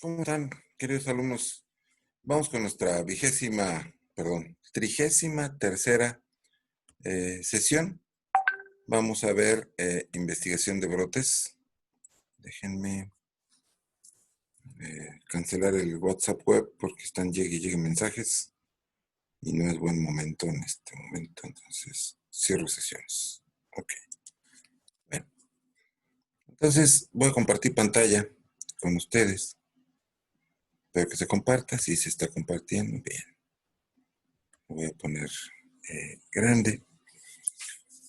¿Cómo están, queridos alumnos? Vamos con nuestra 33ª sesión. Vamos a ver investigación de brotes. Déjenme cancelar el WhatsApp web porque están llegue y llegue mensajes y no es buen momento en este momento. Entonces, cierro sesiones. Ok. Bueno, entonces voy a compartir pantalla con ustedes. Espero que se comparta. Si se está compartiendo, bien. Lo voy a poner grande.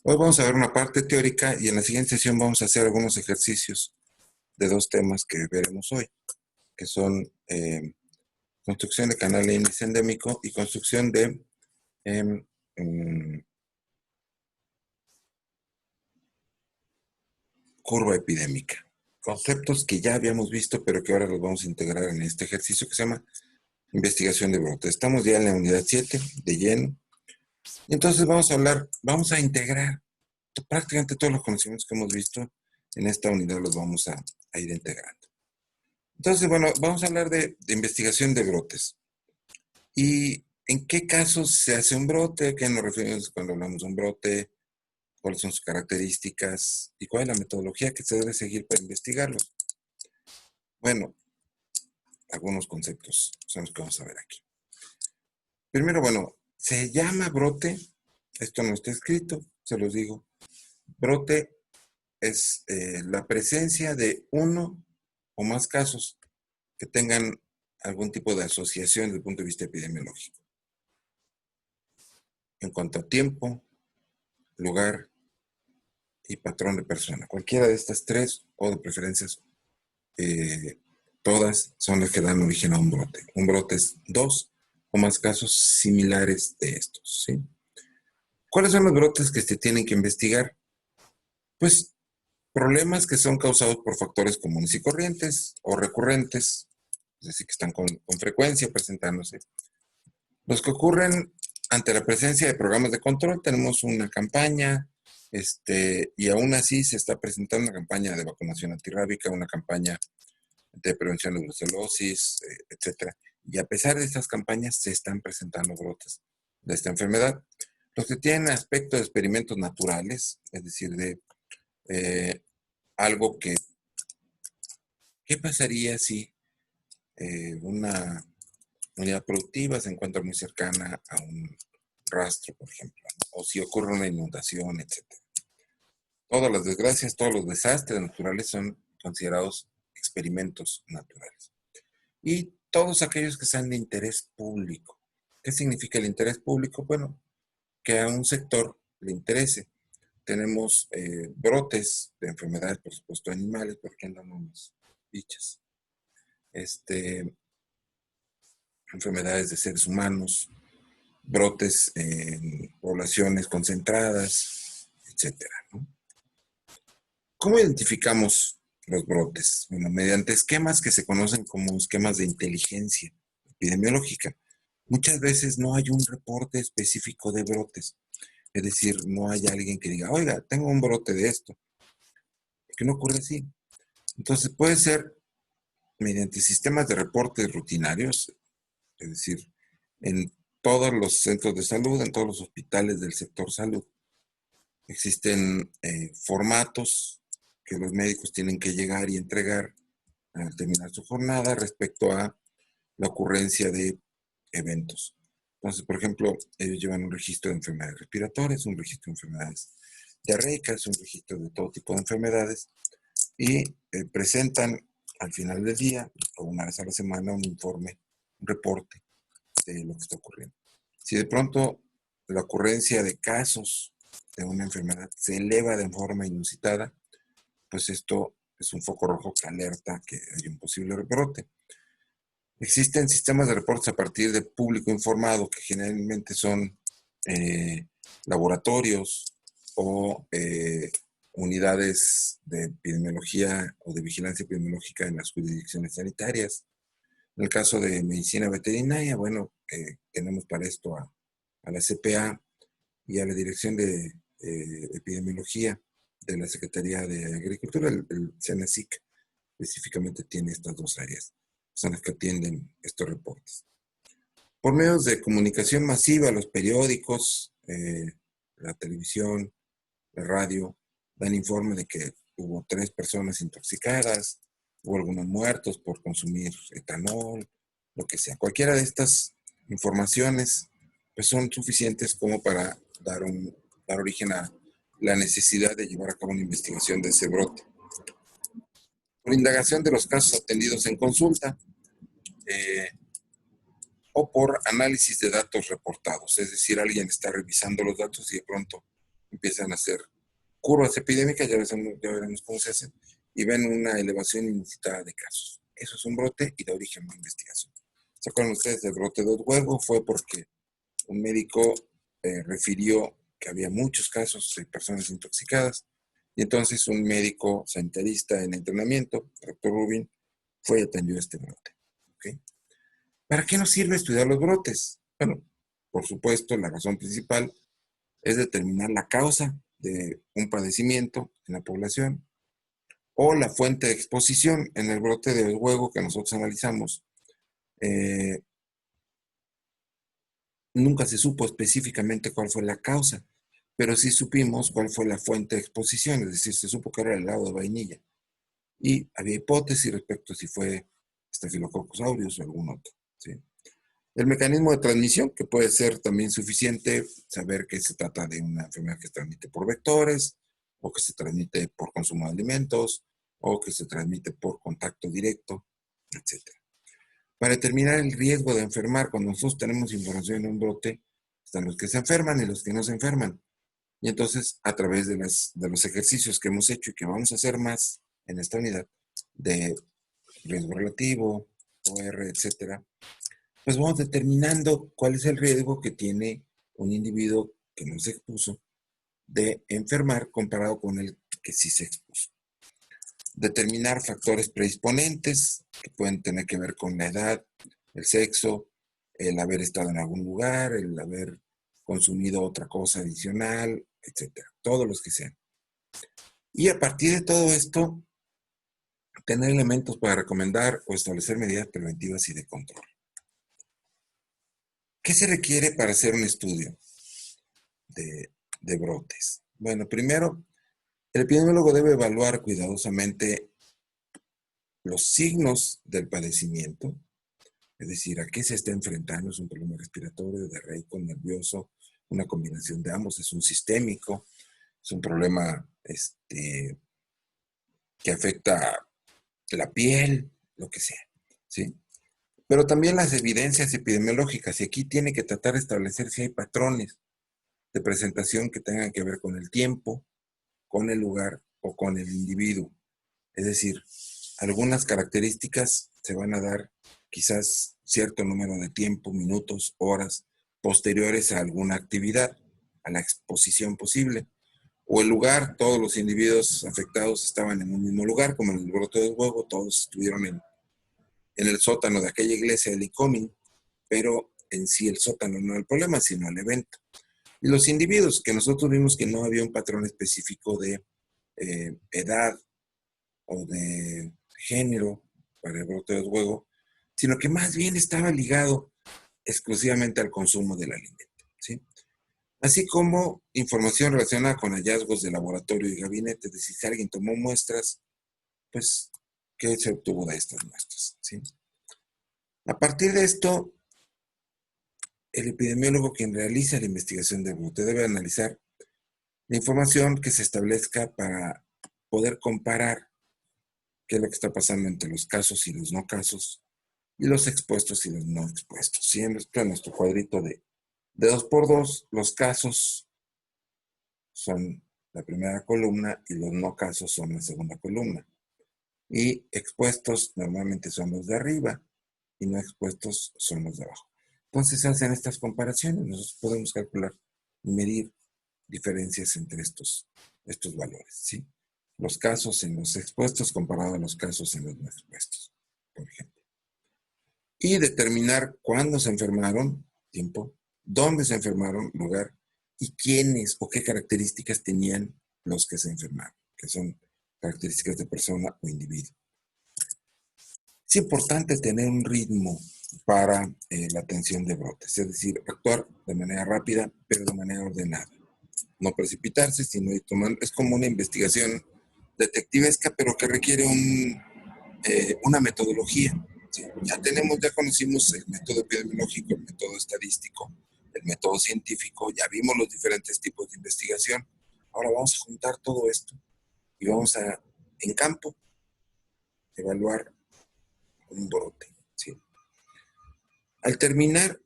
Hoy vamos a ver una parte teórica y en la siguiente sesión vamos a hacer algunos ejercicios de dos temas que veremos hoy, que son construcción de canal de índice endémico y construcción de curva epidémica. Conceptos que ya habíamos visto, pero que ahora los vamos a integrar en este ejercicio que se llama investigación de brotes. Estamos ya en la unidad 7, de lleno. Y entonces vamos a integrar prácticamente todos los conocimientos que hemos visto en esta unidad, los vamos a ir integrando. Entonces, bueno, vamos a hablar de investigación de brotes. ¿Y en qué casos se hace un brote? ¿A qué nos referimos cuando hablamos de un brote? ¿Cuáles son sus características? ¿Y cuál es la metodología que se debe seguir para investigarlos? Bueno, algunos conceptos son los que vamos a ver aquí. Primero, bueno, se llama brote. Esto no está escrito, se los digo. Brote es la presencia de uno o más casos que tengan algún tipo de asociación desde el punto de vista epidemiológico. En cuanto a tiempo, lugar y patrón de persona. Cualquiera de estas tres, o de preferencias, todas son las que dan origen a un brote. Un brote es dos o más casos similares de estos, ¿sí? ¿Cuáles son los brotes que se tienen que investigar? Pues problemas que son causados por factores comunes y corrientes o recurrentes, es decir, que están con frecuencia presentándose. Los que ocurren ante la presencia de programas de control, tenemos una campaña, y aún así se está presentando una campaña de vacunación antirrábica, una campaña de prevención de brucelosis, etcétera. Y a pesar de estas campañas, se están presentando brotes de esta enfermedad. Los que tienen aspecto de experimentos naturales, es decir, de algo que, ¿qué pasaría si una unidad productiva se encuentra muy cercana a un rastro, por ejemplo, ¿no? O si ocurre una inundación, etc. Todas las desgracias, todos los desastres naturales son considerados experimentos naturales. Y todos aquellos que sean de interés público. ¿Qué significa el interés público? Bueno, que a un sector le interese. Tenemos brotes de enfermedades, por supuesto, animales, porque andan unos bichos. Enfermedades de seres humanos, brotes en poblaciones concentradas, etcétera, ¿no? ¿Cómo identificamos los brotes? Bueno, mediante esquemas que se conocen como esquemas de inteligencia epidemiológica. Muchas veces no hay un reporte específico de brotes, es decir, no hay alguien que diga, oiga, tengo un brote de esto, porque no ocurre así. Entonces puede ser mediante sistemas de reportes rutinarios, es decir, en todos los centros de salud, en todos los hospitales del sector salud. Existen formatos que los médicos tienen que llegar y entregar al terminar su jornada respecto a la ocurrencia de eventos. Entonces, por ejemplo, ellos llevan un registro de enfermedades respiratorias, un registro de enfermedades diarreicas, un registro de todo tipo de enfermedades y presentan al final del día o una vez a la semana un informe, un reporte de lo que está ocurriendo. Si de pronto la ocurrencia de casos de una enfermedad se eleva de forma inusitada, pues esto es un foco rojo que alerta que hay un posible rebrote. Existen sistemas de reportes a partir de público informado que generalmente son laboratorios o unidades de epidemiología o de vigilancia epidemiológica en las jurisdicciones sanitarias. En el caso de medicina veterinaria, bueno, tenemos para esto a la CPA y a la Dirección de Epidemiología de la Secretaría de Agricultura, el CENACIC, específicamente tiene estas dos áreas. son las que atienden estos reportes. Por medios de comunicación masiva, los periódicos, la televisión, la radio, dan informe de que hubo 3 personas intoxicadas, hubo algunos muertos por consumir etanol, lo que sea. Cualquiera de estas informaciones pues son suficientes como para dar origen a la necesidad de llevar a cabo una investigación de ese brote. Por indagación de los casos atendidos en consulta, o por análisis de datos reportados. Es decir, alguien está revisando los datos y de pronto empiezan a hacer curvas epidémicas, ya veremos cómo se hacen, y ven una elevación inusitada de casos. Eso es un brote y da origen a una investigación. ¿Se acuerdan ustedes del brote de Oswego? Fue porque un médico refirió que había muchos casos de personas intoxicadas, y entonces un médico sanitarista en entrenamiento, el doctor Rubin, fue y atendió este brote. ¿Okay? ¿Para qué nos sirve estudiar los brotes? Bueno, por supuesto, la razón principal es determinar la causa de un padecimiento en la población o la fuente de exposición. En el brote de Oswego que nosotros analizamos, nunca se supo específicamente cuál fue la causa, pero sí supimos cuál fue la fuente de exposición, es decir, se supo que era el helado de vainilla. Y había hipótesis respecto a si fue Staphylococcus aureus o algún otro. ¿Sí? El mecanismo de transmisión, que puede ser también suficiente, saber que se trata de una enfermedad que se transmite por vectores, o que se transmite por consumo de alimentos, o que se transmite por contacto directo, etc. Para determinar el riesgo de enfermar, cuando nosotros tenemos información en un brote, están los que se enferman y los que no se enferman. Y entonces, a través de los ejercicios que hemos hecho y que vamos a hacer más en esta unidad, de riesgo relativo, OR, etcétera, pues vamos determinando cuál es el riesgo que tiene un individuo que no se expuso de enfermar comparado con el que sí se expuso. Determinar factores predisponentes que pueden tener que ver con la edad, el sexo, el haber estado en algún lugar, el haber consumido otra cosa adicional, etcétera. Todos los que sean. Y a partir de todo esto, tener elementos para recomendar o establecer medidas preventivas y de control. ¿Qué se requiere para hacer un estudio de brotes? Bueno, primero, el epidemiólogo debe evaluar cuidadosamente los signos del padecimiento, es decir, a qué se está enfrentando, es un problema respiratorio, diarreico, nervioso, una combinación de ambos, es un sistémico, es un problema que afecta la piel, lo que sea, ¿sí? Pero también las evidencias epidemiológicas, y aquí tiene que tratar de establecer si hay patrones de presentación que tengan que ver con el tiempo, con el lugar o con el individuo. Es decir, algunas características se van a dar quizás cierto número de tiempo, minutos, horas posteriores a alguna actividad, a la exposición posible. O el lugar, todos los individuos afectados estaban en un mismo lugar, como en el brote de Oswego, todos estuvieron en el sótano de aquella iglesia de Lycoming, pero en sí el sótano no era el problema, sino el evento. Y los individuos, que nosotros vimos que no había un patrón específico de edad o de género para el brote de Oswego, sino que más bien estaba ligado exclusivamente al consumo del alimento, ¿sí? Así como información relacionada con hallazgos de laboratorio y gabinete, es decir, si alguien tomó muestras, pues, ¿qué se obtuvo de estas muestras? ¿Sí? A partir de esto, el epidemiólogo quien realiza la investigación de brote debe analizar la información que se establezca para poder comparar qué es lo que está pasando entre los casos y los no casos, y los expuestos y los no expuestos. ¿Sí? En nuestro cuadrito de 2x2, los casos son la primera columna y los no casos son la segunda columna. Y expuestos normalmente son los de arriba y no expuestos son los de abajo. Entonces se hacen estas comparaciones, nosotros podemos calcular y medir diferencias entre estos valores, ¿sí? Los casos en los expuestos comparado a los casos en los no expuestos, por ejemplo. Y determinar cuándo se enfermaron, tiempo, dónde se enfermaron, lugar, y quiénes o qué características tenían los que se enfermaron, que son características de persona o individuo. Es importante tener un ritmo para la atención de brotes, es decir, actuar de manera rápida, pero de manera ordenada. No precipitarse, sino ir tomando. Es como una investigación detectivesca, pero que requiere una metodología. ¿Sí? Ya conocimos el método epidemiológico, el método estadístico, el método científico, ya vimos los diferentes tipos de investigación. Ahora vamos a juntar todo esto y vamos a, en campo, evaluar un brote. ¿Sí? Al terminar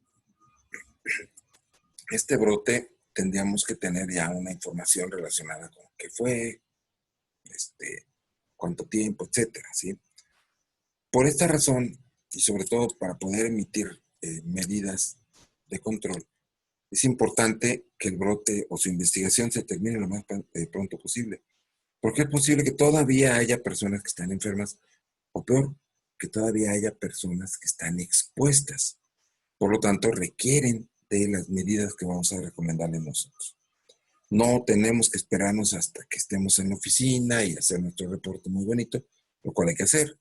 este brote, tendríamos que tener ya una información relacionada con qué fue, cuánto tiempo, etcétera. ¿Sí? Por esta razón, y sobre todo para poder emitir medidas de control, es importante que el brote o su investigación se termine lo más pronto posible. Porque es posible que todavía haya personas que están enfermas, o peor, que todavía haya personas que están expuestas. Por lo tanto, requieren de las medidas que vamos a recomendarles nosotros. No tenemos que esperarnos hasta que estemos en la oficina y hacer nuestro reporte muy bonito, lo cual hay que hacer.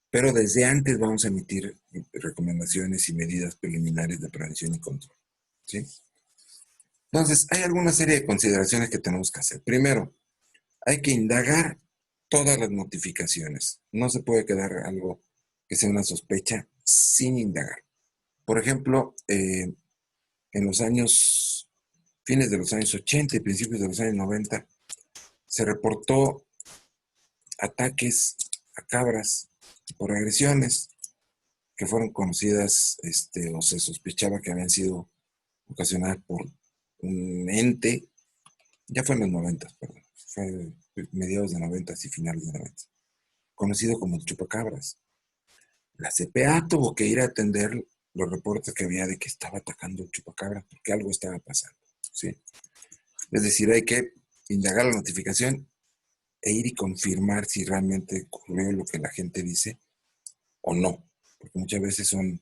Pero desde antes vamos a emitir recomendaciones y medidas preliminares de prevención y control. ¿Sí? Entonces, hay alguna serie de consideraciones que tenemos que hacer. Primero, hay que indagar todas las notificaciones. No se puede quedar algo que sea una sospecha sin indagar. Por ejemplo, en los fines de los años 80 y principios de los años 90, se reportó ataques a cabras por agresiones que fueron conocidas o se sospechaba que habían sido ocasionadas por un ente, ya fue en los 90, perdón, fue mediados de 90 y finales de 90, conocido como el chupacabras. La CPA tuvo que ir a atender los reportes que había de que estaba atacando el chupacabras porque algo estaba pasando. ¿Sí? Es decir, hay que indagar la notificación e ir y confirmar si realmente ocurrió lo que la gente dice o no, porque muchas veces son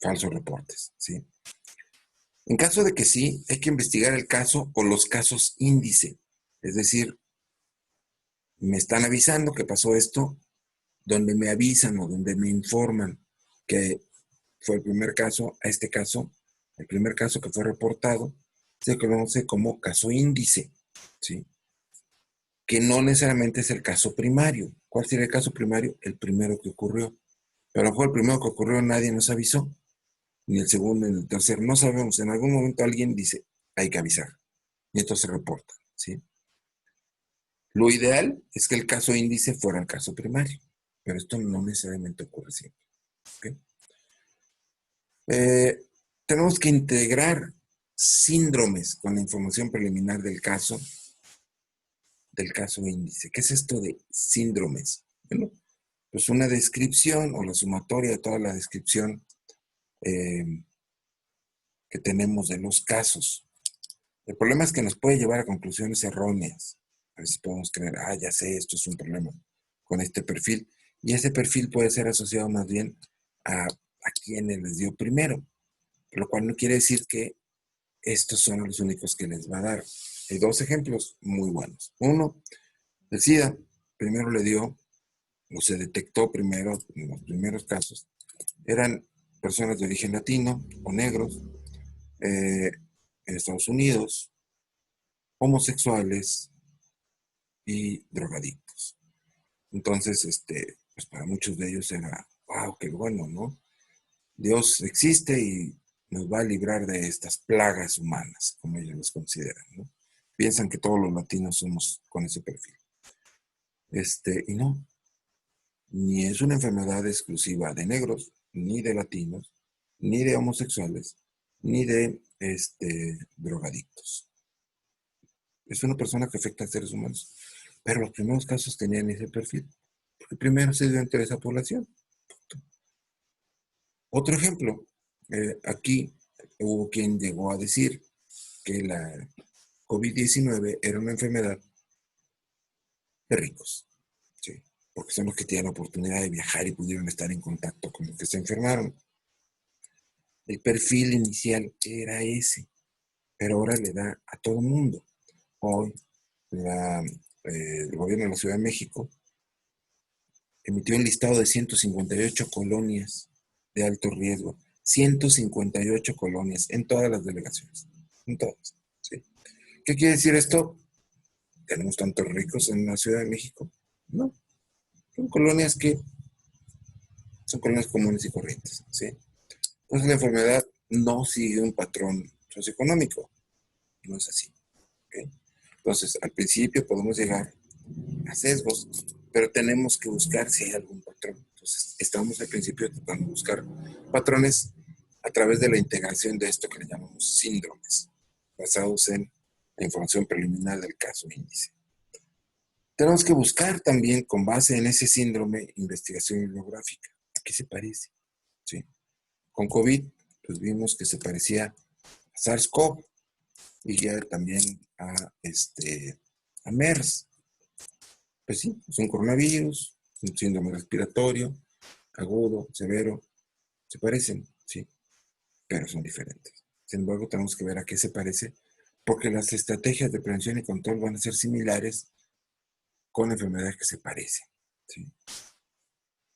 falsos reportes. ¿Sí? En caso de que sí, hay que investigar el caso o los casos índice. Es decir, me están avisando que pasó esto, donde me avisan o donde me informan que fue el primer caso, a este caso, el primer caso que fue reportado, se conoce como caso índice, ¿sí? Que no necesariamente es el caso primario. ¿Cuál sería el caso primario? El primero que ocurrió. Pero a lo mejor el primero que ocurrió nadie nos avisó, ni el segundo, ni el tercero, no sabemos. En algún momento alguien dice, hay que avisar, y esto se reporta, ¿sí? Lo ideal es que el caso índice fuera el caso primario, pero esto no necesariamente ocurre siempre. ¿Okay? Tenemos que integrar síndromes con la información preliminar del caso índice. ¿Qué es esto de síndromes? Bueno, pues una descripción o la sumatoria de toda la descripción eh, que tenemos de los casos. El problema es que nos puede llevar a conclusiones erróneas. A veces podemos creer, ya sé, esto es un problema con este perfil. Y ese perfil puede ser asociado más bien a quienes les dio primero, lo cual no quiere decir que estos son los únicos que les va a dar. Hay dos ejemplos muy buenos. Uno, el SIDA, primero le dio, o se detectó primero, en los primeros casos, eran personas de origen latino o negros, en Estados Unidos, homosexuales y drogadictos. Entonces, pues para muchos de ellos era, wow, qué bueno, ¿no? Dios existe y nos va a librar de estas plagas humanas, como ellos los consideran, ¿no? Piensan que todos los latinos somos con ese perfil. Y no, ni es una enfermedad exclusiva de negros, ni de latinos, ni de homosexuales, ni de drogadictos. Es una persona que afecta a seres humanos. Pero los primeros casos tenían ese perfil, porque primero se dio entre esa población. Otro ejemplo, aquí hubo quien llegó a decir que la COVID-19 era una enfermedad de ricos, ¿sí? Porque son los que tienen la oportunidad de viajar y pudieron estar en contacto con los que se enfermaron. El perfil inicial era ese, pero ahora le da a todo el mundo. Hoy el gobierno de la Ciudad de México emitió un listado de 158 colonias de alto riesgo. 158 colonias en todas las delegaciones. En todas. ¿Sí? ¿Qué quiere decir esto? ¿Tenemos tantos ricos en la Ciudad de México? No. Son colonias que son colonias comunes y corrientes. ¿Sí? Entonces la enfermedad no sigue un patrón socioeconómico. No es así. ¿Okay? Entonces, al principio podemos llegar a sesgos, pero tenemos que buscar si hay algún patrón. Entonces, estamos al principio tratando de buscar patrones a través de la integración de esto que le llamamos síndromes, basados en la información preliminar del caso índice. Tenemos que buscar también, con base en ese síndrome, investigación bibliográfica. ¿A qué se parece? ¿Sí? Con COVID, pues vimos que se parecía a SARS-CoV y ya también a MERS. Pues sí, es un coronavirus, un síndrome respiratorio, agudo, severo, se parecen, sí, pero son diferentes. Sin embargo, tenemos que ver a qué se parece, porque las estrategias de prevención y control van a ser similares con enfermedades que se parecen. ¿Sí?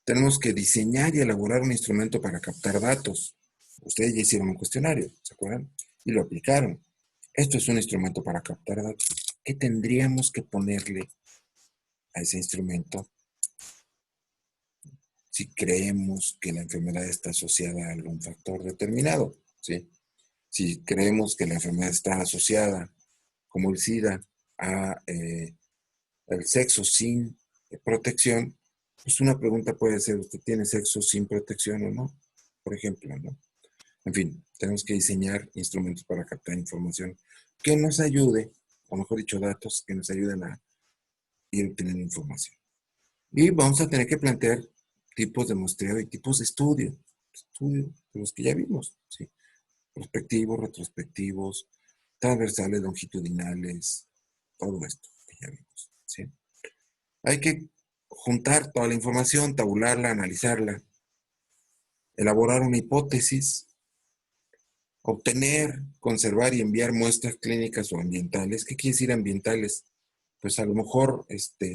Tenemos que diseñar y elaborar un instrumento para captar datos. Ustedes ya hicieron un cuestionario, ¿se acuerdan? Y lo aplicaron. Esto es un instrumento para captar datos. ¿Qué tendríamos que ponerle a ese instrumento si creemos que la enfermedad está asociada a algún factor determinado? ¿Sí? Si creemos que la enfermedad está asociada, como el SIDA, al sexo sin protección, pues una pregunta puede ser, ¿usted tiene sexo sin protección o no? Por ejemplo, ¿no? En fin, tenemos que diseñar instrumentos para captar información que nos ayude, o mejor dicho, datos que nos ayuden a ir obteniendo información. Y vamos a tener que plantear tipos de muestreo y tipos de estudio de los que ya vimos, ¿sí? Prospectivos, retrospectivos, transversales, longitudinales, todo esto que ya vimos, ¿sí? Hay que juntar toda la información, tabularla, analizarla, elaborar una hipótesis, obtener, conservar y enviar muestras clínicas o ambientales. ¿Qué quiere decir ambientales? Pues a lo mejor,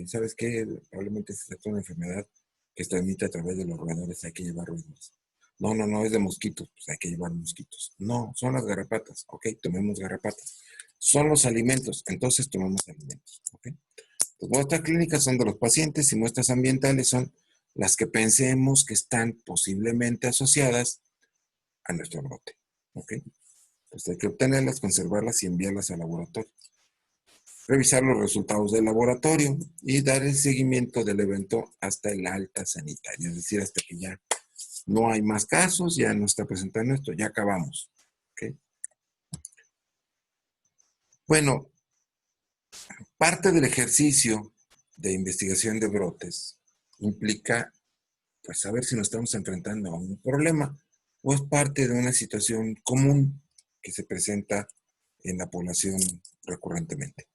¿sabes qué? Probablemente se trata de una enfermedad que se transmite a través de los roedores, hay que llevar roedores. No, no, no, es de mosquitos, pues hay que llevar mosquitos. No, son las garrapatas, ok, tomemos garrapatas. Son los alimentos, entonces tomemos alimentos, ok. Pues muestras clínicas son de los pacientes y muestras ambientales son las que pensemos que están posiblemente asociadas a nuestro brote, ok. Pues hay que obtenerlas, conservarlas y enviarlas al laboratorio. Revisar los resultados del laboratorio y dar el seguimiento del evento hasta el alta sanitaria, es decir, hasta que ya no hay más casos, ya no está presentando esto, ya acabamos. ¿Okay? Bueno, parte del ejercicio de investigación de brotes implica pues saber si nos estamos enfrentando a un problema o es parte de una situación común que se presenta en la población recurrentemente.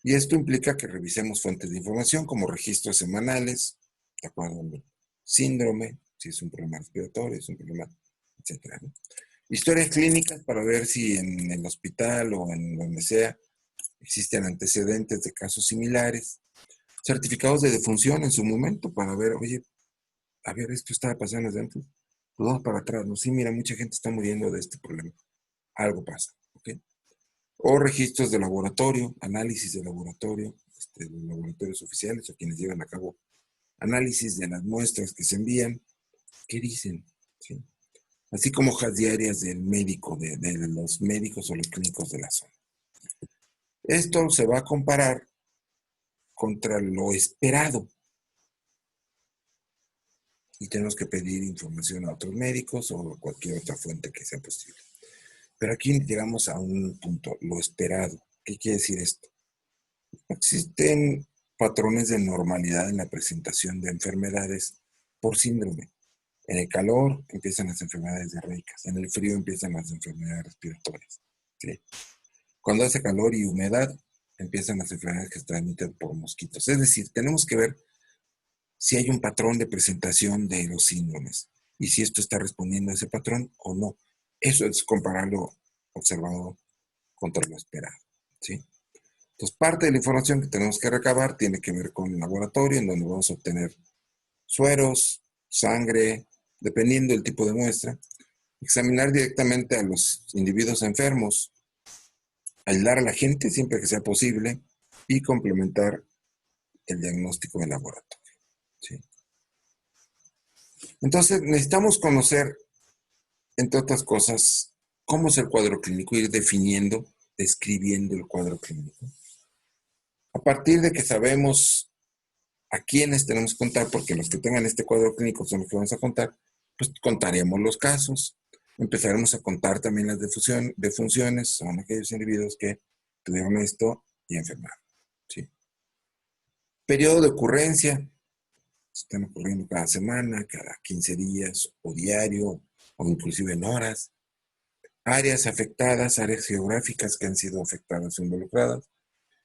Y esto implica que revisemos fuentes de información como registros semanales, de acuerdo al síndrome, si es un problema respiratorio, es un problema, etcétera, ¿no? Historias clínicas para ver si en el hospital o en donde sea existen antecedentes de casos similares. Certificados de defunción en su momento para ver, oye, a ver, esto estaba pasando desde antes. Pues vamos para atrás, ¿no? Sí, mira, mucha gente está muriendo de este problema. Algo pasa, ¿ok? O registros de laboratorio, análisis de laboratorio, los laboratorios oficiales o quienes llevan a cabo análisis de las muestras que se envían, ¿qué dicen? ¿Sí? Así como hojas diarias del médico, de los médicos o los clínicos de la zona. Esto se va a comparar contra lo esperado y tenemos que pedir información a otros médicos o cualquier otra fuente que sea posible. Pero aquí llegamos a un punto, lo esperado. ¿Qué quiere decir esto? Existen patrones de normalidad en la presentación de enfermedades por síndrome. En el calor empiezan las enfermedades diarreicas, en el frío empiezan las enfermedades respiratorias. ¿Sí? Cuando hace calor y humedad, empiezan las enfermedades que se transmiten por mosquitos. Es decir, tenemos que ver si hay un patrón de presentación de los síndromes y si esto está respondiendo a ese patrón o no. Eso es comparar lo observado contra lo esperado. ¿Sí? Entonces, parte de la información que tenemos que recabar tiene que ver con el laboratorio, en donde vamos a obtener sueros, sangre, dependiendo del tipo de muestra, examinar directamente a los individuos enfermos, ayudar a la gente siempre que sea posible y complementar el diagnóstico del laboratorio. ¿Sí? Entonces, necesitamos conocer, entre otras cosas, cómo es el cuadro clínico, ir definiendo, describiendo el cuadro clínico. A partir de que sabemos a quiénes tenemos que contar, porque los que tengan este cuadro clínico son los que vamos a contar, pues contaremos los casos. Empezaremos a contar también las defunciones, son aquellos individuos que tuvieron esto y enfermaron. ¿Sí? Periodo de ocurrencia, están ocurriendo cada semana, cada 15 días o diario o inclusive en horas. Áreas afectadas, áreas geográficas que han sido afectadas o involucradas.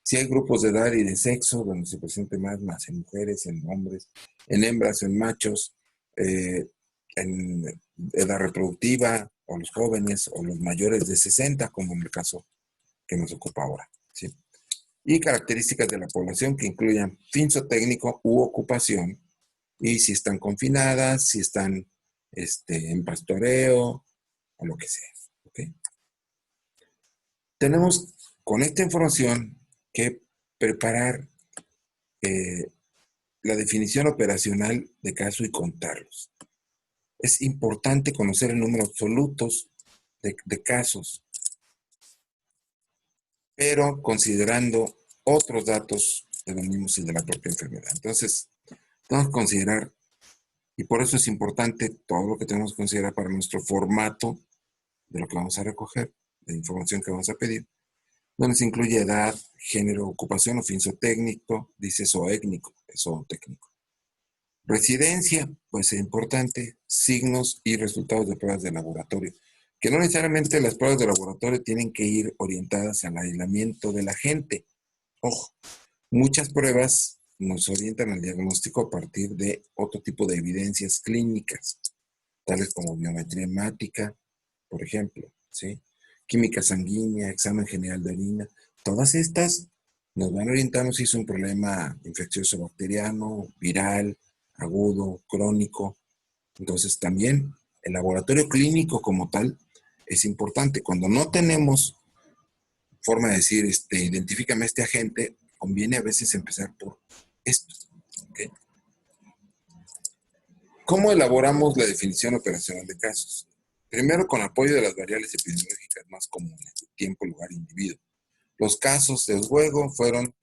Si hay grupos de edad y de sexo donde se presente más en mujeres, en hombres, en hembras, en machos, en edad reproductiva, o los jóvenes, o los mayores de 60, como en el caso que nos ocupa ahora. ¿Sí? Y características de la población que incluyan fin zootécnico u ocupación, y si están confinadas, si están en pastoreo, o lo que sea. ¿Okay? Tenemos con esta información que preparar la definición operacional de caso y contarlos. Es importante conocer el número absolutos de casos, pero considerando otros datos de los mismos y de la propia enfermedad. Entonces, tenemos que considerar, y por eso es importante todo lo que tenemos que considerar para nuestro formato de lo que vamos a recoger, de información que vamos a pedir, donde se incluye edad, género, ocupación o fin zootécnico, dice zooétnico, zootécnico. Residencia, pues es importante, signos y resultados de pruebas de laboratorio, que no necesariamente las pruebas de laboratorio tienen que ir orientadas al aislamiento de la gente. Ojo, muchas pruebas nos orientan al diagnóstico a partir de otro tipo de evidencias clínicas, tales como biometría hemática, por ejemplo, ¿sí? Química sanguínea, examen general de orina. Todas estas nos van orientando si es un problema infeccioso bacteriano, viral, agudo, crónico. Entonces también el laboratorio clínico como tal es importante. Cuando no tenemos forma de decir, identifícame a este agente, conviene a veces empezar por esto. ¿Okay? ¿Cómo elaboramos la definición operacional de casos? Primero, con apoyo de las variables epidemiológicas más comunes, tiempo, lugar, individuo. Los casos de juego fueron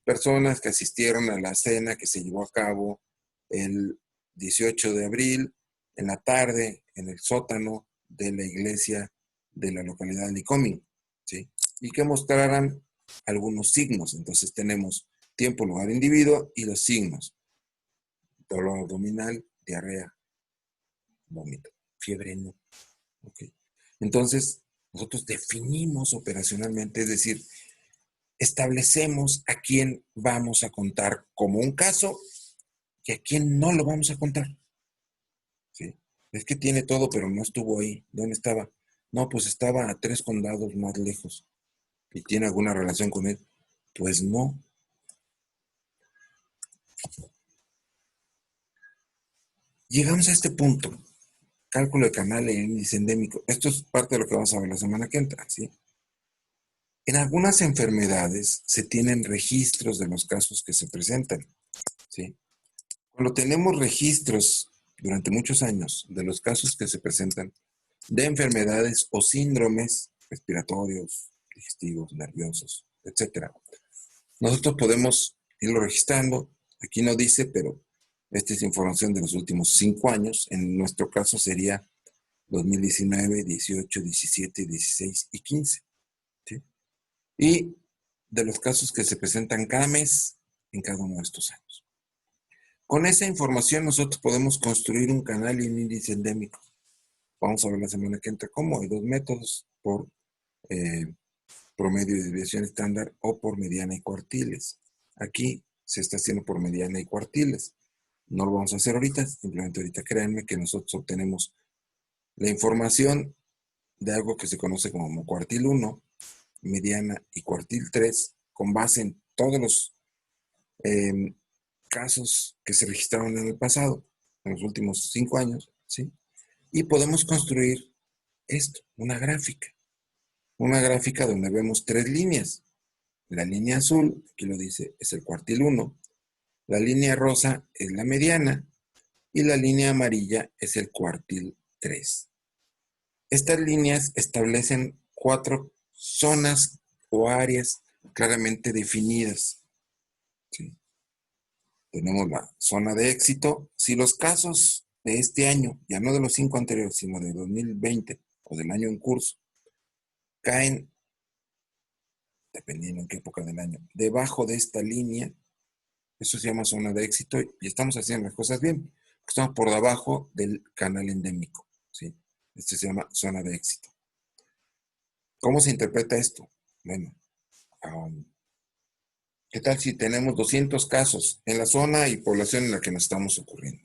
personas que asistieron a la cena que se llevó a cabo el 18 de abril en la tarde en el sótano de la iglesia de la localidad de Licoming, ¿sí? Y que mostraran algunos signos. Entonces tenemos tiempo, lugar, individuo y los signos. Dolor abdominal, diarrea, vómito, fiebre no. Okay. Entonces, nosotros definimos operacionalmente, es decir, establecemos a quién vamos a contar como un caso y a quién no lo vamos a contar. ¿Sí? Es que tiene todo, pero no estuvo ahí. ¿Dónde estaba? No, pues estaba a 3 condados más lejos. ¿Y tiene alguna relación con él? Pues no. Llegamos a este punto. Cálculo de canal e índice endémico. Esto es parte de lo que vamos a ver la semana que entra, ¿sí? En algunas enfermedades se tienen registros de los casos que se presentan, ¿sí? Cuando tenemos registros durante muchos años de los casos que se presentan de enfermedades o síndromes respiratorios, digestivos, nerviosos, etcétera, nosotros podemos irlo registrando. Aquí no dice, pero esta es información de los últimos 5 años. En nuestro caso sería 2019, 18, 17, 16 y 15. ¿Sí? Y de los casos que se presentan cada mes en cada uno de estos años. Con esa información nosotros podemos construir un canal y un índice endémico. Vamos a ver la semana que entra cómo. Hay 2 métodos, por promedio de desviación estándar o por mediana y cuartiles. Aquí se está haciendo por mediana y cuartiles. No lo vamos a hacer ahorita, simplemente ahorita créanme que nosotros obtenemos la información de algo que se conoce como cuartil 1, mediana y cuartil 3, con base en todos los casos que se registraron en el pasado, en los últimos 5 años, ¿sí? Y podemos construir esto, una gráfica. Una gráfica donde vemos 3 líneas. La línea azul, aquí lo dice, es el cuartil 1. La línea rosa es la mediana. Y la línea amarilla es el cuartil 3. Estas líneas establecen 4 zonas o áreas claramente definidas. ¿Sí? Tenemos la zona de éxito. Si los casos de este año, ya no de los 5 anteriores, sino de 2020 o del año en curso, caen, dependiendo en qué época del año, debajo de esta línea, eso se llama zona de éxito y estamos haciendo las cosas bien. Estamos por debajo del canal endémico. ¿Sí? Este se llama zona de éxito. ¿Cómo se interpreta esto? Bueno, ¿qué tal si tenemos 200 casos en la zona y población en la que nos estamos ocupando?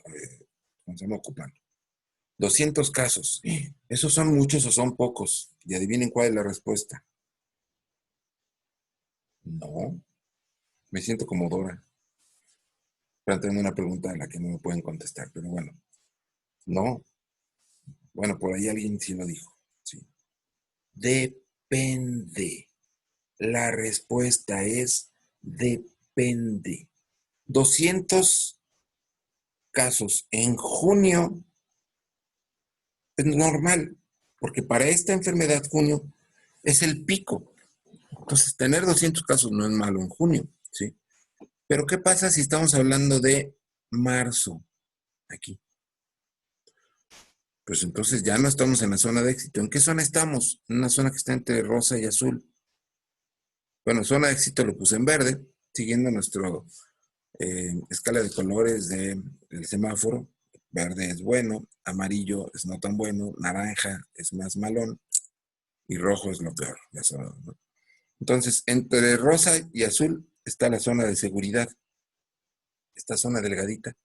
200 casos. ¿Esos son muchos o son pocos? Y adivinen cuál es la respuesta. No. Me siento como Dora. Planteando una pregunta a la que no me pueden contestar, pero bueno. No. Bueno, por ahí alguien sí lo dijo. Sí. Depende. La respuesta es depende. 200 casos en junio es normal, porque para esta enfermedad junio es el pico. Entonces, tener 200 casos no es malo en junio, ¿sí? Pero ¿qué pasa si estamos hablando de marzo aquí? Pues entonces ya no estamos en la zona de éxito. ¿En qué zona estamos? En una zona que está entre rosa y azul. Bueno, zona de éxito lo puse en verde, siguiendo nuestro escala de colores del semáforo. Verde es bueno, amarillo es no tan bueno, naranja es más malón y rojo es lo peor. Ya sabemos, ¿no? Entonces, entre rosa y azul está la zona de seguridad. Esta zona delgadita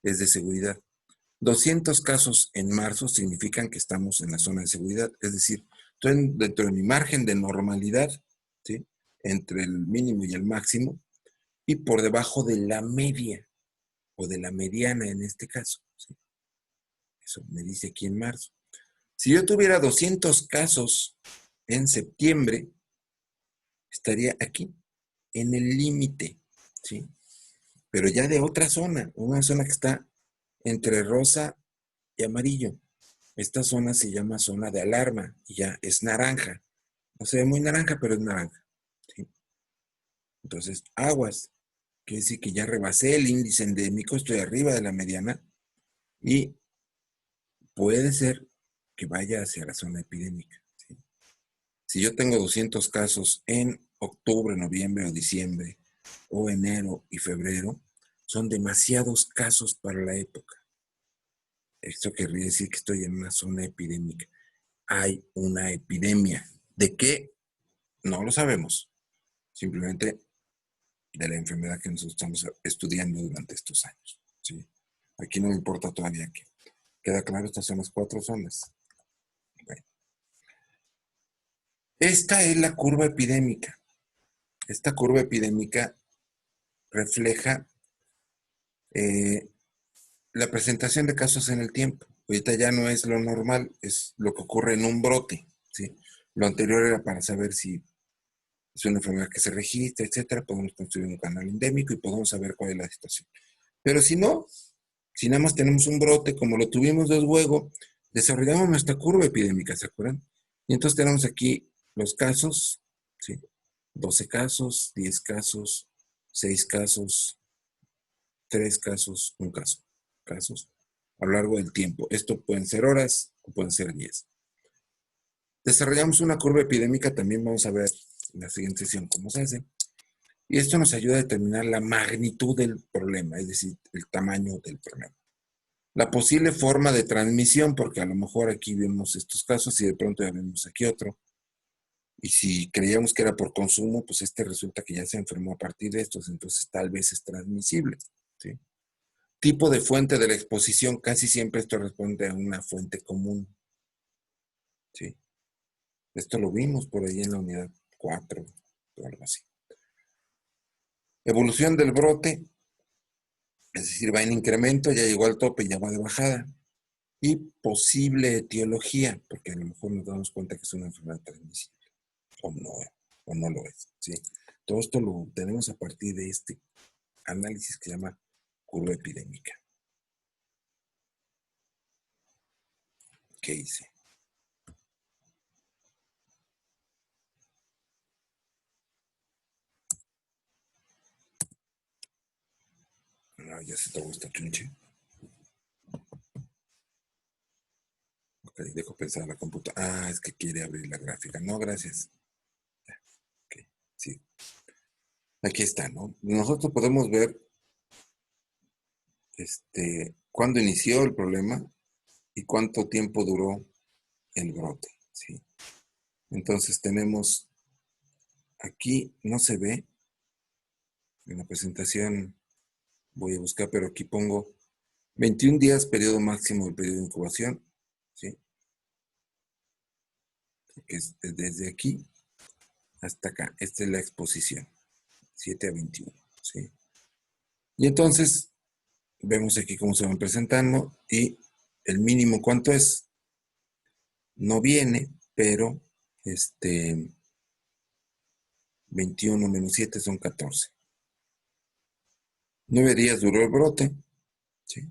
es de seguridad. 200 casos en marzo significan que estamos en la zona de seguridad, es decir, estoy dentro de mi margen de normalidad, ¿sí? Entre el mínimo y el máximo, y por debajo de la media, o de la mediana en este caso. ¿Sí? Eso me dice aquí en marzo. Si yo tuviera 200 casos en septiembre, estaría aquí, en el límite, ¿sí? Pero ya de otra zona, una zona que está entre rosa y amarillo. Esta zona se llama zona de alarma y ya es naranja. No se ve muy naranja, pero es naranja. ¿Sí? Entonces, aguas. Quiere decir que ya rebasé el índice endémico, estoy arriba de la mediana y puede ser que vaya hacia la zona epidémica. ¿Sí? Si yo tengo 200 casos en octubre, noviembre o diciembre, o enero y febrero, son demasiados casos para la época. Esto querría decir que estoy en una zona epidémica. Hay una epidemia. ¿De qué? No lo sabemos. Simplemente de la enfermedad que nosotros estamos estudiando durante estos años. ¿Sí? Aquí no me importa todavía qué. ¿Queda claro? Estas son las 4 zonas. Bueno. Esta es la curva epidémica. Esta curva epidémica refleja la presentación de casos en el tiempo. Ahorita ya no es lo normal, es lo que ocurre en un brote. ¿Sí? Lo anterior era para saber si es una enfermedad que se registra, etcétera. Podemos construir un canal endémico y podemos saber cuál es la situación. Pero si no, si nada más tenemos un brote, como lo tuvimos luego, desarrollamos nuestra curva epidémica, ¿se acuerdan? Y entonces tenemos aquí los casos, ¿sí? 12 casos, 10 casos, 6 casos, 3 casos, 1 caso. Casos a lo largo del tiempo. Esto pueden ser horas o pueden ser días. Desarrollamos una curva epidémica, también vamos a ver en la siguiente sesión cómo se hace. Y esto nos ayuda a determinar la magnitud del problema, es decir, el tamaño del problema. La posible forma de transmisión, porque a lo mejor aquí vemos estos casos y de pronto ya vemos aquí otro. Y si creíamos que era por consumo, pues este resulta que ya se enfermó a partir de estos, entonces tal vez es transmisible. ¿Sí? Tipo de fuente de la exposición, casi siempre esto responde a una fuente común. ¿Sí? Esto lo vimos por ahí en la unidad 4 o algo así. Evolución del brote. Es decir, va en incremento, ya llegó al tope, ya va de bajada. Y posible etiología, porque a lo mejor nos damos cuenta que es una enfermedad transmisible, o no lo es, ¿sí? Todo esto lo tenemos a partir de este análisis que se llama curva epidémica. ¿Qué hice? No, ya se trabó esta chunche. Ok, dejo pensar la computadora. Ah, es que quiere abrir la gráfica. No, gracias. Ok, sí. Aquí está, ¿no? Nosotros podemos ver cuándo inició el problema y cuánto tiempo duró el brote, ¿sí? Entonces tenemos, aquí no se ve, en la presentación voy a buscar, pero aquí pongo 21 días, periodo máximo del periodo de incubación, ¿sí? Que es desde aquí hasta acá. Esta es la exposición, 7 a 21, ¿sí? Y entonces, vemos aquí cómo se van presentando y el mínimo, ¿cuánto es? No viene, pero 21 menos 7 son 14. 9 días duró el brote, ¿sí?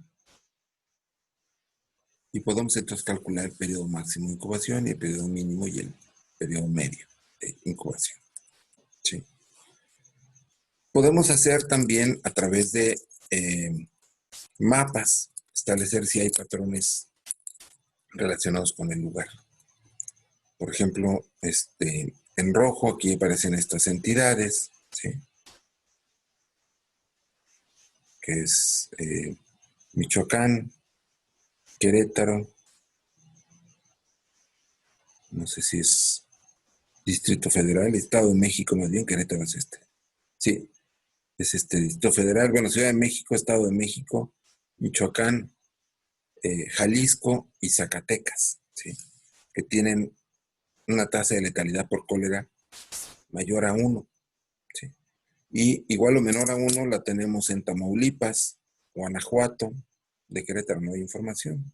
Y podemos entonces calcular el periodo máximo de incubación y el periodo mínimo y el periodo medio de incubación, ¿sí? Podemos hacer también a través de mapas, establecer si hay patrones relacionados con el lugar. Por ejemplo, en rojo aquí aparecen estas entidades, ¿sí? Que es Michoacán, Querétaro, no sé si es Distrito Federal, Estado de México, más bien Querétaro es este. Sí, es Distrito Federal, bueno, Ciudad de México, Estado de México, Michoacán, Jalisco y Zacatecas, ¿sí? Que tienen una tasa de letalidad por cólera mayor a 1, ¿sí? Y igual o menor a 1 la tenemos en Tamaulipas, Guanajuato, de Querétaro no hay información.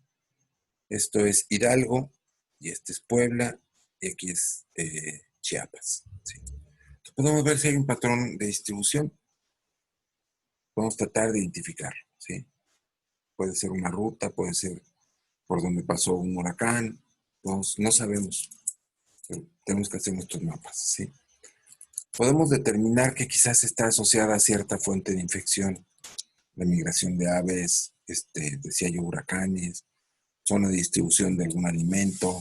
Esto es Hidalgo, y este es Puebla, y aquí es Chiapas, ¿sí? Entonces podemos ver si hay un patrón de distribución. Podemos tratar de identificarlo, ¿sí? Puede ser una ruta, puede ser por donde pasó un huracán, no sabemos, pero tenemos que hacer nuestros mapas, ¿sí? Podemos determinar que quizás está asociada a cierta fuente de infección, la migración de aves, decía yo, huracanes, zona de distribución de algún alimento,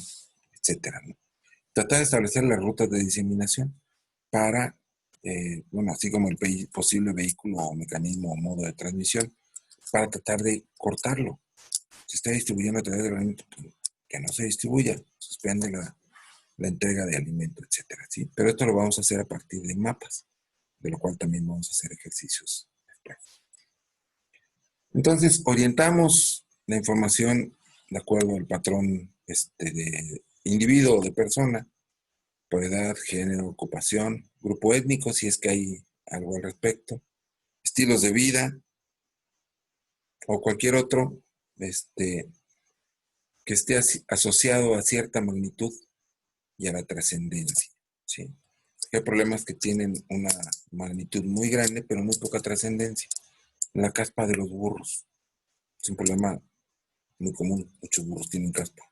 etcétera, ¿no? Tratar de establecer las rutas de diseminación para, bueno, así como el posible vehículo o mecanismo o modo de transmisión, para tratar de cortarlo. Se está distribuyendo a través del alimento, pues, que no se distribuya, suspende la entrega de alimento, etcétera, ¿sí? Pero esto lo vamos a hacer a partir de mapas, de lo cual también vamos a hacer ejercicios. Entonces, orientamos la información de acuerdo al patrón de individuo o de persona, por edad, género, ocupación, grupo étnico, si es que hay algo al respecto, estilos de vida o cualquier otro que esté asociado a cierta magnitud y a la trascendencia, ¿sí? Hay problemas que tienen una magnitud muy grande, pero muy poca trascendencia. La caspa de los burros es un problema muy común. Muchos burros tienen caspa.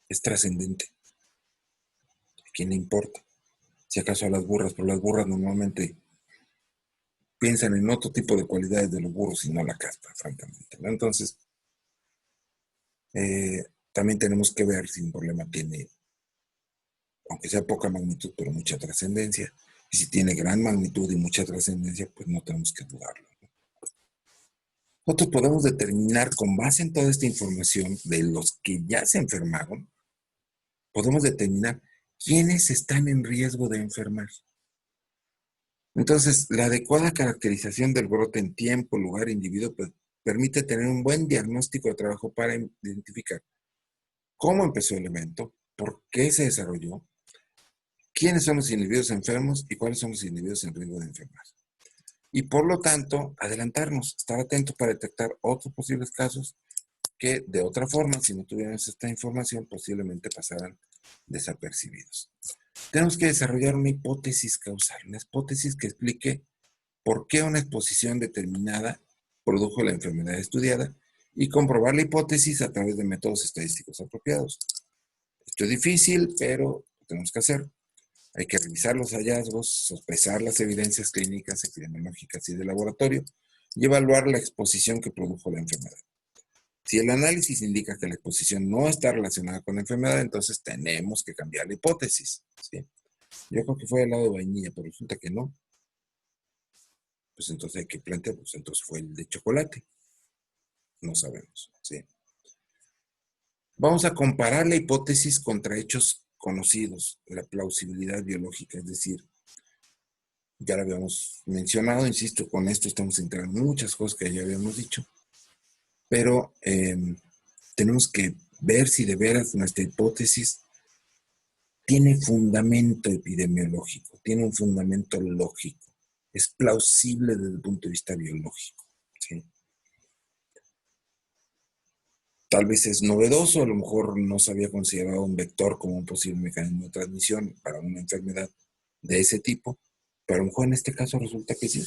Es trascendente. ¿A quién le importa? Si acaso a las burras, pero las burras normalmente piensan en otro tipo de cualidades de los burros y no la caspa, francamente, ¿no? Entonces, también tenemos que ver si un problema tiene, aunque sea poca magnitud, pero mucha trascendencia. Y si tiene gran magnitud y mucha trascendencia, pues no tenemos que dudarlo. Nosotros podemos determinar con base en toda esta información de los que ya se enfermaron, podemos determinar quiénes están en riesgo de enfermar. Entonces, la adecuada caracterización del brote en tiempo, lugar, individuo, pues, permite tener un buen diagnóstico de trabajo para identificar cómo empezó el evento, por qué se desarrolló, quiénes son los individuos enfermos y cuáles son los individuos en riesgo de enfermar. y por lo tanto adelantarnos, estar atentos para detectar otros posibles casos que de otra forma, si no tuviéramos esta información, posiblemente pasaran desapercibidos. Tenemos que desarrollar una hipótesis causal, una hipótesis que explique por qué una exposición determinada produjo la enfermedad estudiada y comprobar la hipótesis a través de métodos estadísticos apropiados. Esto es difícil, pero lo tenemos que hacer. Hay que revisar los hallazgos, sospechar las evidencias clínicas, epidemiológicas y de laboratorio y evaluar la exposición que produjo la enfermedad. Si el análisis indica que la exposición no está relacionada con la enfermedad, entonces tenemos que cambiar la hipótesis, ¿sí? Yo creo que fue helado de vainilla, pero resulta que no. Pues entonces hay que plantear, pues entonces fue el de chocolate. No sabemos, ¿sí? Vamos a comparar la hipótesis contra hechos conocidos, la plausibilidad biológica, es decir, ya lo habíamos mencionado, insisto, con esto estamos entrando en muchas cosas que ya habíamos dicho, pero tenemos que ver si de veras nuestra hipótesis tiene fundamento epidemiológico, tiene un fundamento lógico, es plausible desde el punto de vista biológico, ¿sí? Tal vez es novedoso, a lo mejor no se había considerado un vector como un posible mecanismo de transmisión para una enfermedad de ese tipo, pero a lo mejor en este caso resulta que sí.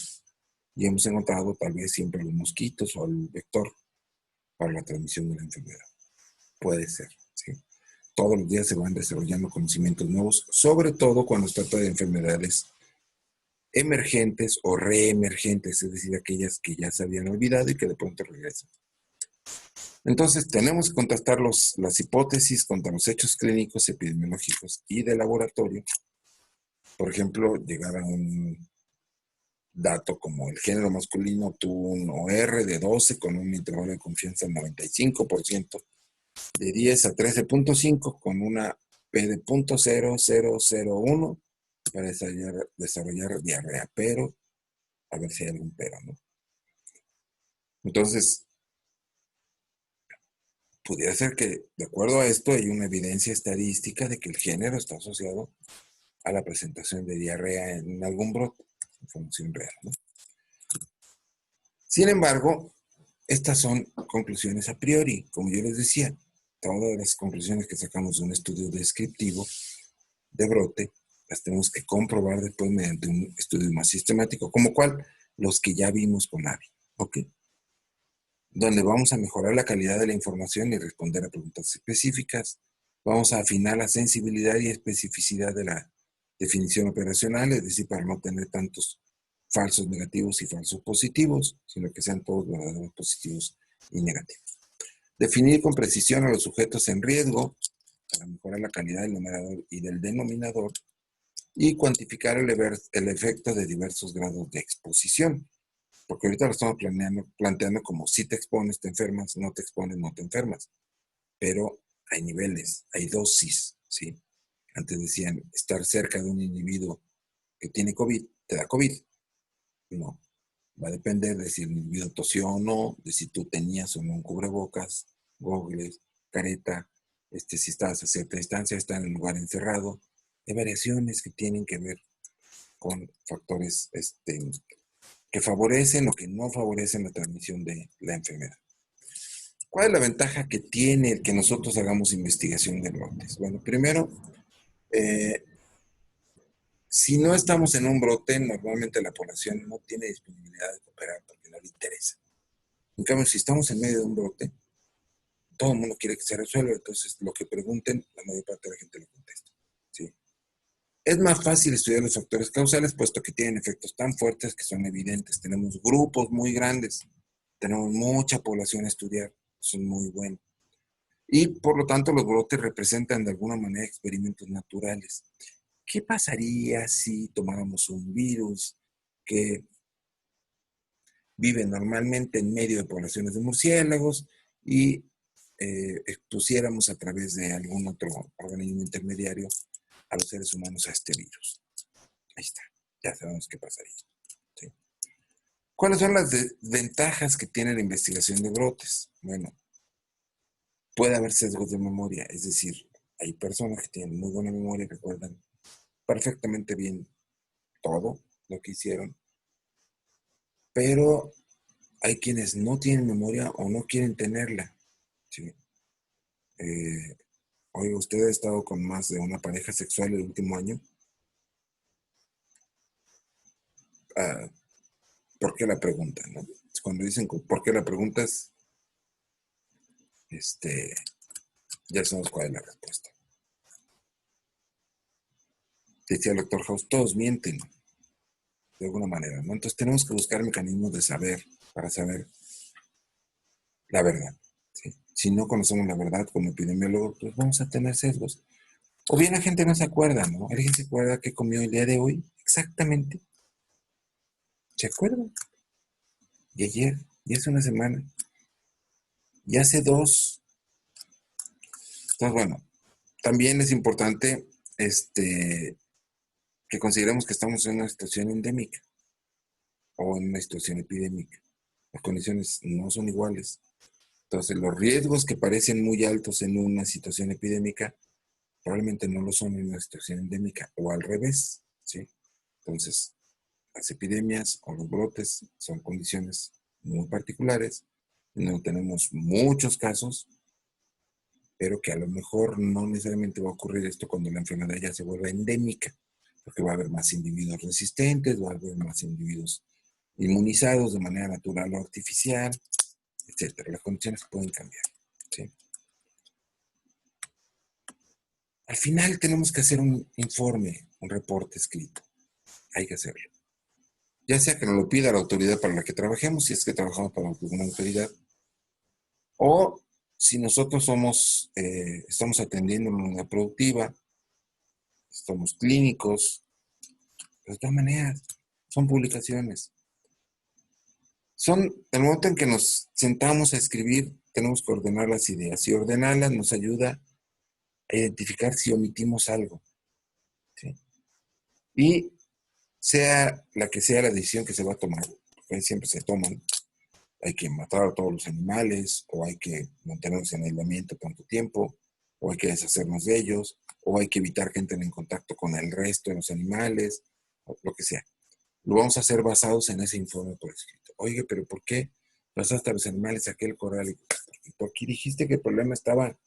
Y hemos encontrado tal vez siempre los mosquitos o el vector para la transmisión de la enfermedad. Puede ser, ¿sí? Todos los días se van desarrollando conocimientos nuevos, sobre todo cuando se trata de enfermedades emergentes o reemergentes, es decir, aquellas que ya se habían olvidado y que de pronto regresan. Entonces, tenemos que contrastar las hipótesis contra los hechos clínicos, epidemiológicos y de laboratorio. Por ejemplo, llegar a un dato como el género masculino tuvo un OR de 12 con un intervalo de confianza del 95%, de 10 a 13.5 con una P de 0.0001 para desarrollar diarrea, pero a ver si hay algún pero, ¿no? Entonces, pudiera ser que, de acuerdo a esto, hay una evidencia estadística de que el género está asociado a la presentación de diarrea en algún brote, información real, ¿no? Sin embargo, estas son conclusiones a priori, como yo les decía, todas las conclusiones que sacamos de un estudio descriptivo de brote, las tenemos que comprobar después mediante un estudio más sistemático, como cual los que ya vimos con AVI, ¿ok? Donde vamos a mejorar la calidad de la información y responder a preguntas específicas. Vamos a afinar la sensibilidad y especificidad de la definición operacional, es decir, para no tener tantos falsos negativos y falsos positivos, sino que sean todos verdaderos positivos y negativos. Definir con precisión a los sujetos en riesgo para mejorar la calidad del numerador y del denominador y cuantificar el efecto de diversos grados de exposición. Porque ahorita lo estamos planteando como si te expones, te enfermas, no te expones, no te enfermas. Pero hay niveles, hay dosis, ¿sí? Antes decían, estar cerca de un individuo que tiene COVID, te da COVID. No, va a depender de si el individuo tosió o no, de si tú tenías o no un cubrebocas, gogles, careta, si estás a cierta distancia, está en el lugar encerrado. Hay variaciones que tienen que ver con factores que favorecen o que no favorecen la transmisión de la enfermedad. ¿Cuál es la ventaja que tiene el que nosotros hagamos investigación de brotes? Bueno, primero, si no estamos en un brote, normalmente la población no tiene disponibilidad de cooperar porque no le interesa. En cambio, si estamos en medio de un brote, todo el mundo quiere que se resuelva, entonces lo que pregunten, la mayor parte de la gente lo contesta, ¿sí? Es más fácil estudiar los factores causales, puesto que tienen efectos tan fuertes que son evidentes. Tenemos grupos muy grandes, tenemos mucha población a estudiar, eso es muy bueno. Y por lo tanto los brotes representan de alguna manera experimentos naturales. ¿Qué pasaría si tomáramos un virus que vive normalmente en medio de poblaciones de murciélagos y expusiéramos a través de algún otro organismo intermediario a los seres humanos a este virus? Ahí está, ya sabemos qué pasaría, ¿sí? ¿Cuáles son las ventajas que tiene la investigación de brotes? Bueno, puede haber sesgos de memoria, es decir, hay personas que tienen muy buena memoria y recuerdan perfectamente bien todo lo que hicieron, pero hay quienes no tienen memoria o no quieren tenerla. ¿Sí? Oiga, ¿usted ha estado con más de una pareja sexual el último año? Ah, ¿por qué la pregunta? ¿No? Cuando dicen ¿por qué la preguntas? Ya sabemos cuál es la respuesta. Decía el doctor House, todos mienten, de alguna manera, ¿no? Entonces tenemos que buscar mecanismos de saber, para saber la verdad. ¿Sí? Si no conocemos la verdad como epidemiólogos, pues vamos a tener sesgos. O bien la gente no se acuerda, ¿no? ¿Alguien se acuerda qué comió el día de hoy? Exactamente. ¿Se acuerda? Y ayer, y hace una semana, y hace dos. Entonces, bueno, también es importante que consideremos que estamos en una situación endémica o en una situación epidémica. Las condiciones no son iguales. Entonces, los riesgos que parecen muy altos en una situación epidémica probablemente no lo son en una situación endémica o al revés, ¿sí? Entonces, las epidemias o los brotes son condiciones muy particulares, no tenemos muchos casos, pero que a lo mejor no necesariamente va a ocurrir esto cuando la enfermedad ya se vuelva endémica, porque va a haber más individuos resistentes, va a haber más individuos inmunizados de manera natural o artificial, etcétera. Las condiciones pueden cambiar, ¿sí? Al final tenemos que hacer un informe, un reporte escrito. Hay que hacerlo. Ya sea que nos lo pida la autoridad para la que trabajemos, si es que trabajamos para una autoridad, o si nosotros estamos atendiendo en una unidad productiva, somos clínicos, de todas maneras, son publicaciones. El momento en que nos sentamos a escribir, tenemos que ordenar las ideas. Y ordenarlas nos ayuda a identificar si omitimos algo. ¿Sí? Y sea la que sea la decisión que se va a tomar, porque siempre se toman, hay que matar a todos los animales, o hay que mantenerlos en aislamiento tanto tiempo, o hay que deshacernos de ellos, o hay que evitar que entren en contacto con el resto de los animales, o lo que sea. Lo vamos a hacer basados en ese informe por escrito. Oye, pero ¿por qué pasaste a los animales a aquel corral? Y tú aquí dijiste que el problema estaba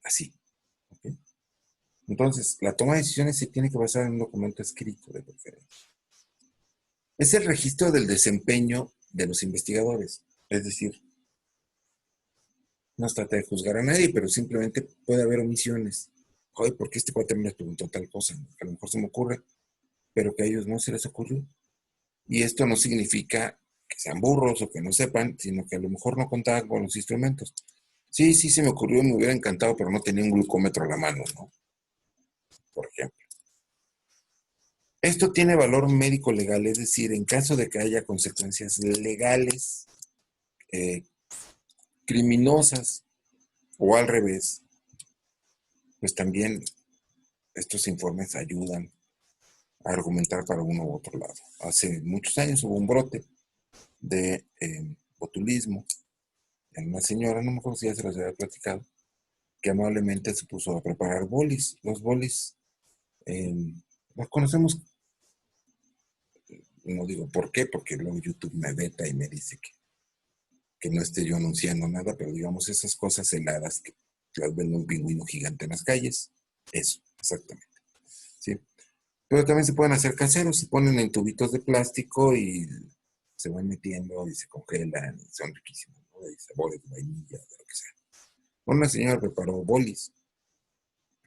así. ¿Okay? Entonces, la toma de decisiones se tiene que basar en un documento escrito de preferencia. Es el registro del desempeño de los investigadores. Es decir, no se trata de juzgar a nadie, pero simplemente puede haber omisiones. Oye, ¿por qué este cuate me preguntó tal cosa? A lo mejor se me ocurre, pero que a ellos no se les ocurrió. Y esto no significa que sean burros o que no sepan, sino que a lo mejor no contaban con los instrumentos. Sí, sí se me ocurrió, me hubiera encantado, pero no tenía un glucómetro a la mano, ¿no? Por ejemplo. Esto tiene valor médico legal, es decir, en caso de que haya consecuencias legales, eh, criminosas o al revés, pues también estos informes ayudan a argumentar para uno u otro lado. Hace muchos años hubo un brote de botulismo en una señora, no me acuerdo si ya se los había platicado, que amablemente se puso a preparar bolis. Los bolis eh, los conocemos, no digo por qué, porque luego YouTube me veta y me dice que no esté yo anunciando nada, pero digamos esas cosas heladas que las vende un pingüino gigante en las calles, eso, exactamente. ¿Sí? Pero también se pueden hacer caseros, se ponen en tubitos de plástico y se van metiendo y se congelan y son riquísimos, ¿no? De sabores, de vainilla, de lo que sea. Una señora preparó bolis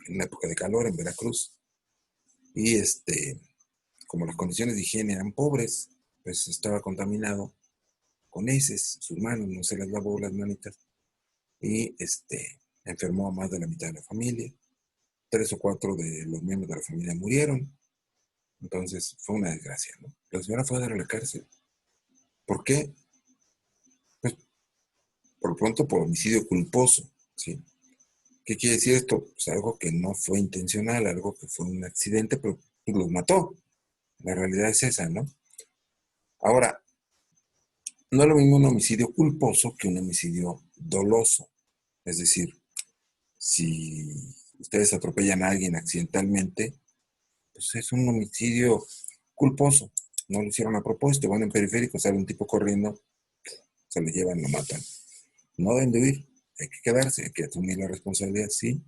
en la época de calor en Veracruz y como las condiciones de higiene eran pobres, pues estaba contaminado con heces, sus manos, no se las lavó las manitas y enfermó a más de la mitad de la familia. 3 o 4 de los miembros de la familia murieron. Entonces fue una desgracia, ¿no? La señora fue a dar a la cárcel. ¿Por qué? Pues por lo pronto por homicidio culposo, ¿sí? ¿Qué quiere decir esto? Pues algo que no fue intencional, algo que fue un accidente, pero pues, los mató. La realidad es esa, ¿no? Ahora, no es lo mismo un homicidio culposo que un homicidio doloso. Es decir, si ustedes atropellan a alguien accidentalmente, pues es un homicidio culposo, No lo hicieron a propósito, van en periférico, sale un tipo corriendo, se lo llevan, lo matan. No deben de huir, hay que quedarse, hay que asumir la responsabilidad. Sí,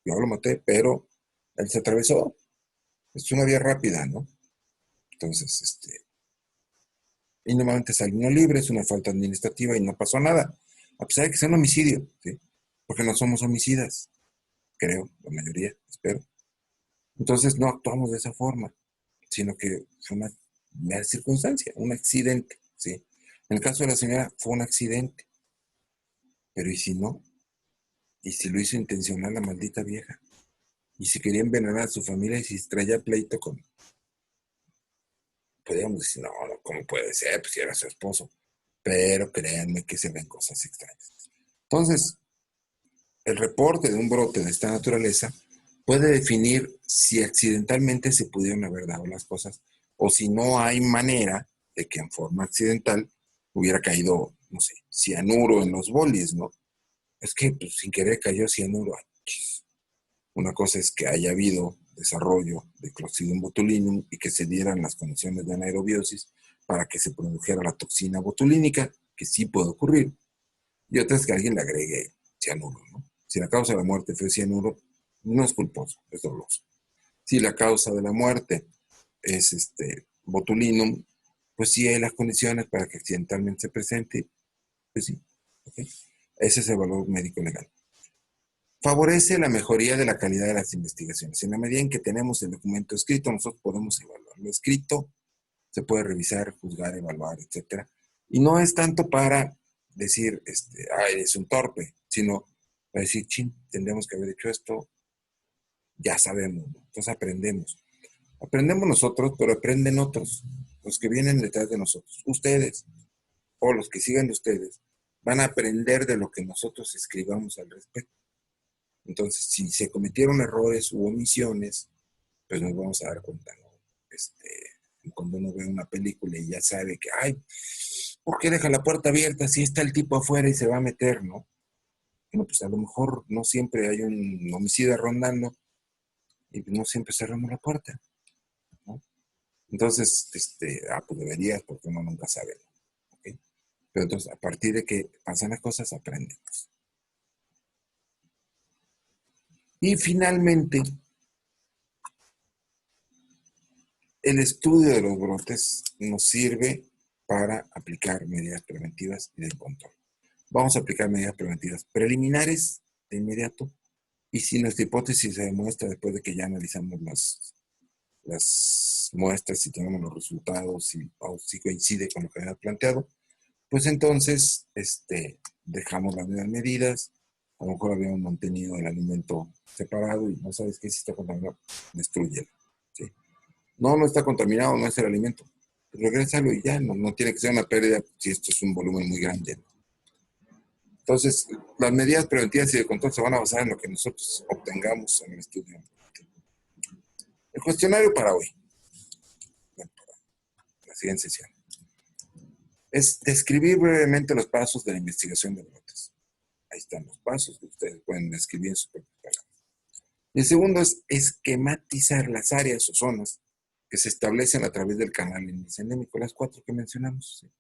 yo lo maté, pero él se atravesó. Es una vía rápida, ¿no? Entonces, y normalmente sale uno libre, es una falta administrativa y no pasó nada. A pesar de que sea un homicidio, ¿sí? Porque no somos homicidas, creo, la mayoría, espero. Entonces no actuamos de esa forma, sino que fue una mera circunstancia, un accidente, ¿sí? En el caso de la señora fue un accidente, pero ¿y si no? ¿Y si lo hizo intencional la maldita vieja? ¿Y si quería envenenar a su familia y si traía pleito con... Podríamos decir, no, no, ¿cómo puede ser? Pues si era su esposo. Pero créanme que se ven cosas extrañas. Entonces, el reporte de un brote de esta naturaleza puede definir si accidentalmente se pudieron haber dado las cosas o si no hay manera de que en forma accidental hubiera caído, no sé, cianuro en los bolis, ¿no? Es que pues, sin querer cayó cianuro. Una cosa es que haya habido desarrollo de Clostridium botulinum y que se dieran las condiciones de anaerobiosis para que se produjera la toxina botulínica, que sí puede ocurrir, y otra es que alguien le agregue cianuro, ¿no? Si la causa de la muerte fue cianuro, no es culposo, es doloso. Si la causa de la muerte es botulinum, pues sí hay las condiciones para que accidentalmente se presente, pues sí. ¿Okay? Ese es el valor médico legal. Favorece la mejoría de la calidad de las investigaciones. En la medida en que tenemos el documento escrito, nosotros podemos evaluar. Lo escrito se puede revisar, juzgar, evaluar, etcétera. Y no es tanto para decir, eres un torpe, sino para decir, chin, tendríamos que haber hecho esto, ya sabemos, ¿no? Entonces aprendemos. Aprendemos nosotros, pero aprenden otros, los que vienen detrás de nosotros. Ustedes, o los que sigan de ustedes, van a aprender de lo que nosotros escribamos al respecto. Entonces, si se cometieron errores u omisiones, pues nos vamos a dar cuenta, ¿no? Cuando uno ve una película y ya sabe que, ay, ¿por qué deja la puerta abierta si está el tipo afuera y se va a meter, no? Bueno, pues a lo mejor no siempre hay un homicida rondando y no siempre cerramos la puerta, ¿no? Entonces, pues deberías, porque uno nunca sabe, ¿no? ¿Okay? Pero entonces, a partir de que pasan las cosas, aprendemos. Y finalmente, el estudio de los brotes nos sirve para aplicar medidas preventivas y de control. Vamos a aplicar medidas preventivas preliminares de inmediato y si nuestra hipótesis se demuestra después de que ya analizamos las muestras y tenemos los resultados y si coincide con lo que había planteado, pues entonces dejamos las medidas, a lo mejor habíamos mantenido el alimento separado y no sabes qué, si está contaminado, destrúyelo. ¿Sí? No está contaminado, no es el alimento. Regrésalo y ya, no tiene que ser una pérdida si esto es un volumen muy grande, ¿no? Entonces, las medidas preventivas y de control se van a basar en lo que nosotros obtengamos en el estudio. El cuestionario para hoy, para la siguiente sesión, es describir brevemente los pasos de la investigación de brotes. Ahí están los pasos que ustedes pueden describir en sus propias palabras. Y el segundo es esquematizar las áreas o zonas que se establecen a través del canal índice endémico, las 4 que mencionamos. ¿Sí?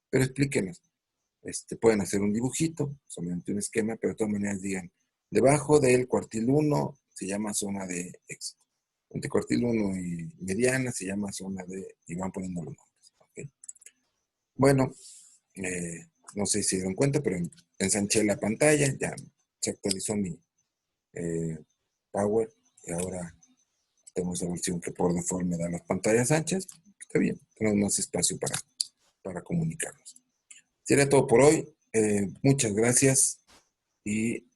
Pero explíquenos. Pueden hacer un dibujito, solamente un esquema, pero de todas maneras digan, debajo del cuartil 1 se llama zona de éxito. Entre cuartil 1 y mediana se llama zona de, y van poniendo los nombres. ¿Okay? Bueno, no sé si se dieron cuenta, pero ensanché la pantalla, ya se actualizó mi Power y ahora tenemos la versión que por default me da las pantallas anchas. Está bien, tenemos más espacio para comunicarnos. Sería todo por hoy. Muchas gracias y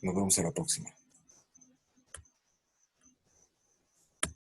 nos vemos a la próxima.